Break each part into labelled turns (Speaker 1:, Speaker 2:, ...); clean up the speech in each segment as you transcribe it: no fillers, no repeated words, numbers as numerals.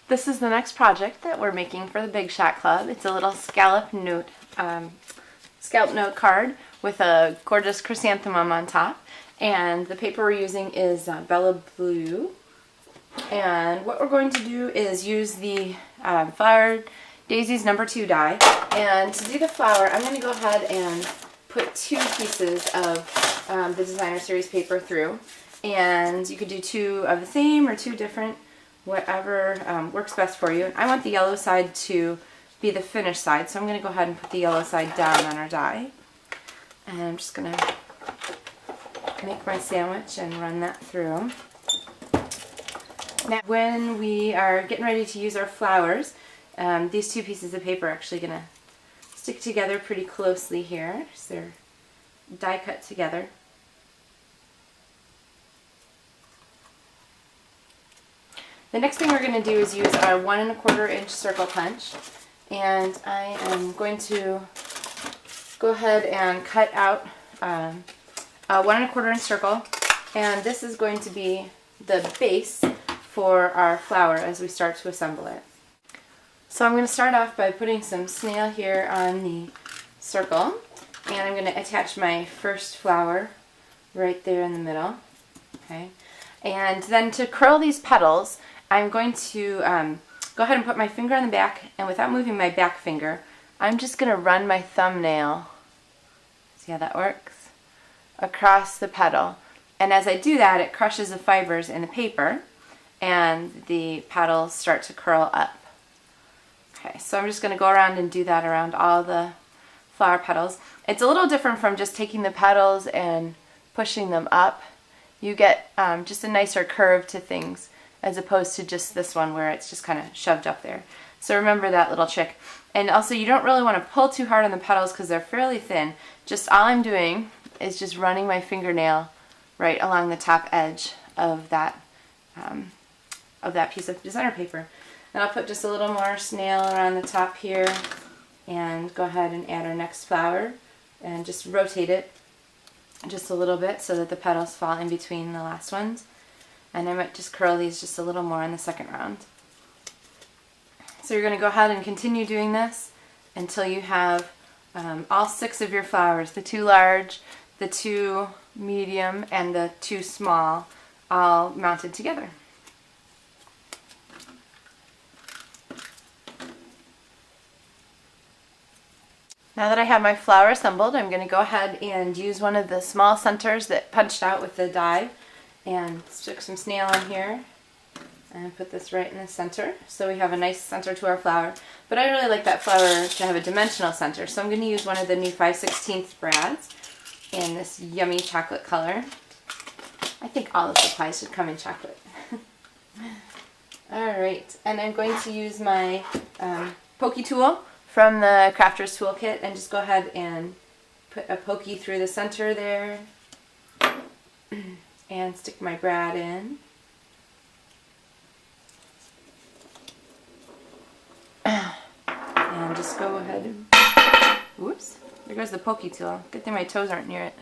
Speaker 1: This is the next project that we're making for the Big Shot Club. It's a little scallop note card with a gorgeous chrysanthemum on top. And the paper we're using is Bella Blue. And what we're going to do is use the flower Daisies #2 die. And to do the flower, I'm going to go ahead and put 2 pieces of the designer series paper through. And you could do 2 of the same or 2 different, whatever works best for you. I want the yellow side to be the finished side, so I'm going to go ahead and put the yellow side down on our die. And I'm just going to make my sandwich and run that through. Now, when we are getting ready to use our flowers, these 2 pieces of paper are actually going to stick together pretty closely here. So they're die cut together. The next thing we're going to do is use our 1 1/4 inch circle punch, and I am going to go ahead and cut out a 1 1/4 inch circle, and this is going to be the base for our flower as we start to assemble it. So I'm going to start off by putting some snail here on the circle, and I'm going to attach my first flower right there in the middle. Okay, and then to curl these petals, I'm going to go ahead and put my finger on the back, and without moving my back finger, I'm just going to run my thumbnail, see how that works, across the petal. And as I do that, it crushes the fibers in the paper, and the petals start to curl up. Okay, so I'm just going to go around and do that around all the flower petals. It's a little different from just taking the petals and pushing them up. You get just a nicer curve to things, as opposed to just this one where it's just kind of shoved up there. So remember that little trick. And also, you don't really want to pull too hard on the petals because they're fairly thin. Just all I'm doing is just running my fingernail right along the top edge of that piece of designer paper. And I'll put just a little more snail around the top here, and go ahead and add our next flower and just rotate it just a little bit so that the petals fall in between the last ones. And I might just curl these just a little more in the second round. So you're going to go ahead and continue doing this until you have all 6 of your flowers, the 2 large, the 2 medium, and the 2 small, all mounted together. Now that I have my flower assembled, I'm going to go ahead and use one of the small centers that punched out with the die, and stick some snail on here and put this right in the center, so we have a nice center to our flower. But I really like that flower to have a dimensional center, so I'm going to use one of the new 5/16 brads in this yummy chocolate color. I think all the supplies should come in chocolate. Alright, and I'm going to use my pokey tool from the Crafter's Toolkit and just go ahead and put a pokey through the center there and stick my brad in. And just go ahead and, whoops, there goes the pokey tool. Good thing my toes aren't near it.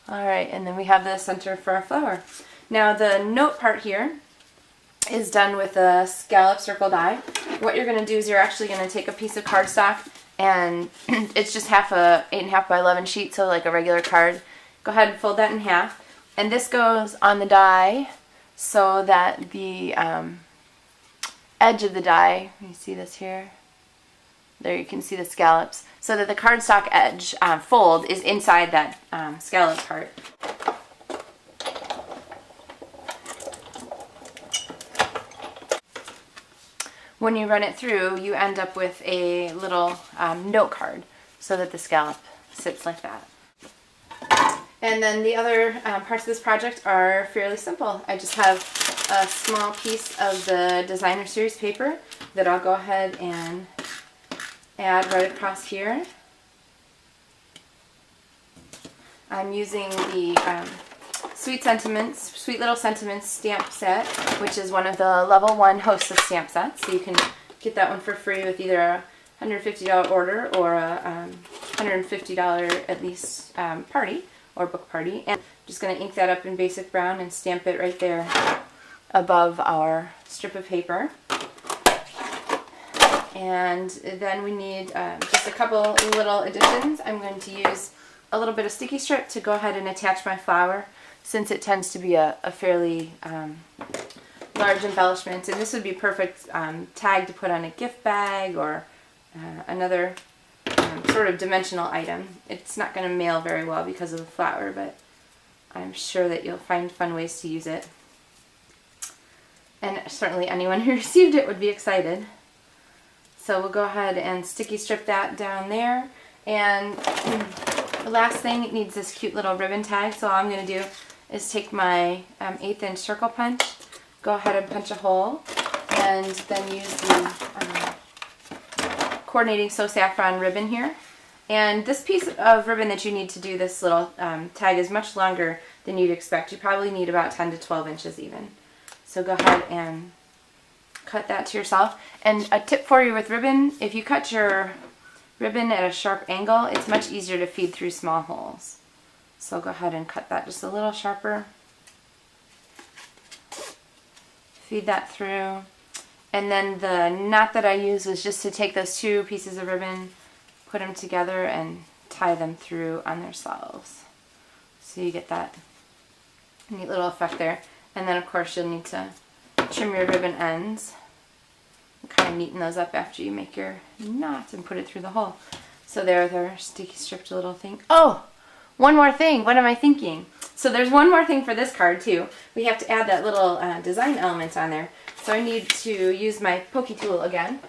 Speaker 1: Alright, and then we have the center for our flower. Now the note part here is done with a scallop circle die. What you're going to do is you're actually going to take a piece of cardstock, and it's just half a 8.5 by 11 sheet, so like a regular card. Go ahead and fold that in half, and this goes on the die so that the edge of the die, you see this here? There you can see the scallops, so that the cardstock edge fold is inside that scallop part. When you run it through, you end up with a little note card so that the scallop sits like that. And then the other parts of this project are fairly simple. I just have a small piece of the designer series paper that I'll go ahead and add right across here. I'm using the Sweet Little Sentiments stamp set, which is one of the level 1 Hostess stamp sets. So you can get that one for free with either a $150 order or a $150 at least party or book party. And I'm just going to ink that up in basic brown and stamp it right there above our strip of paper. And then we need just a couple little additions. I'm going to use a little bit of sticky strip to go ahead and attach my flower, since it tends to be a fairly large embellishment. And this would be perfect tag to put on a gift bag or another sort of dimensional item. It's not going to mail very well because of the flower, but I'm sure that you'll find fun ways to use it. And certainly anyone who received it would be excited. So we'll go ahead and sticky strip that down there. And the last thing, it needs this cute little ribbon tag. So all I'm going to do is take my 1/8 inch circle punch, go ahead and punch a hole, and then use the coordinating So Saffron ribbon here. And this piece of ribbon that you need to do this little tag is much longer than you'd expect. You probably need about 10 to 12 inches even. So go ahead and cut that to yourself. And a tip for you with ribbon, if you cut your ribbon at a sharp angle, it's much easier to feed through small holes. So go ahead and cut that just a little sharper. Feed that through. And then the knot that I used was just to take those two pieces of ribbon, put them together, and tie them through on themselves. So you get that neat little effect there. And then of course you'll need to trim your ribbon ends and kind of neaten those up after you make your knot and put it through the hole. So there's our sticky stripped little thing. Oh! One more thing. What am I thinking? So there's one more thing for this card too. We have to add that little design element on there. So I need to use my pokey tool again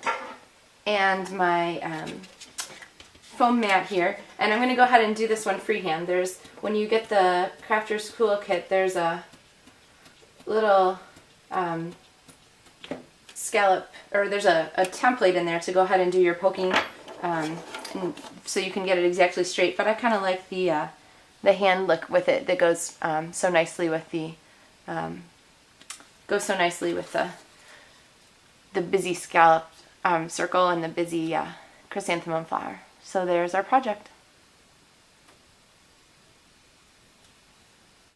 Speaker 1: and my foam mat here. And I'm going to go ahead and do this one freehand. When you get the Crafter's Cool Kit, there's a little scallop, or there's a template in there to go ahead and do your poking, so you can get it exactly straight. But I kind of like the hand look with it that goes so nicely with the busy scallop circle and the busy chrysanthemum flower. So there's our project.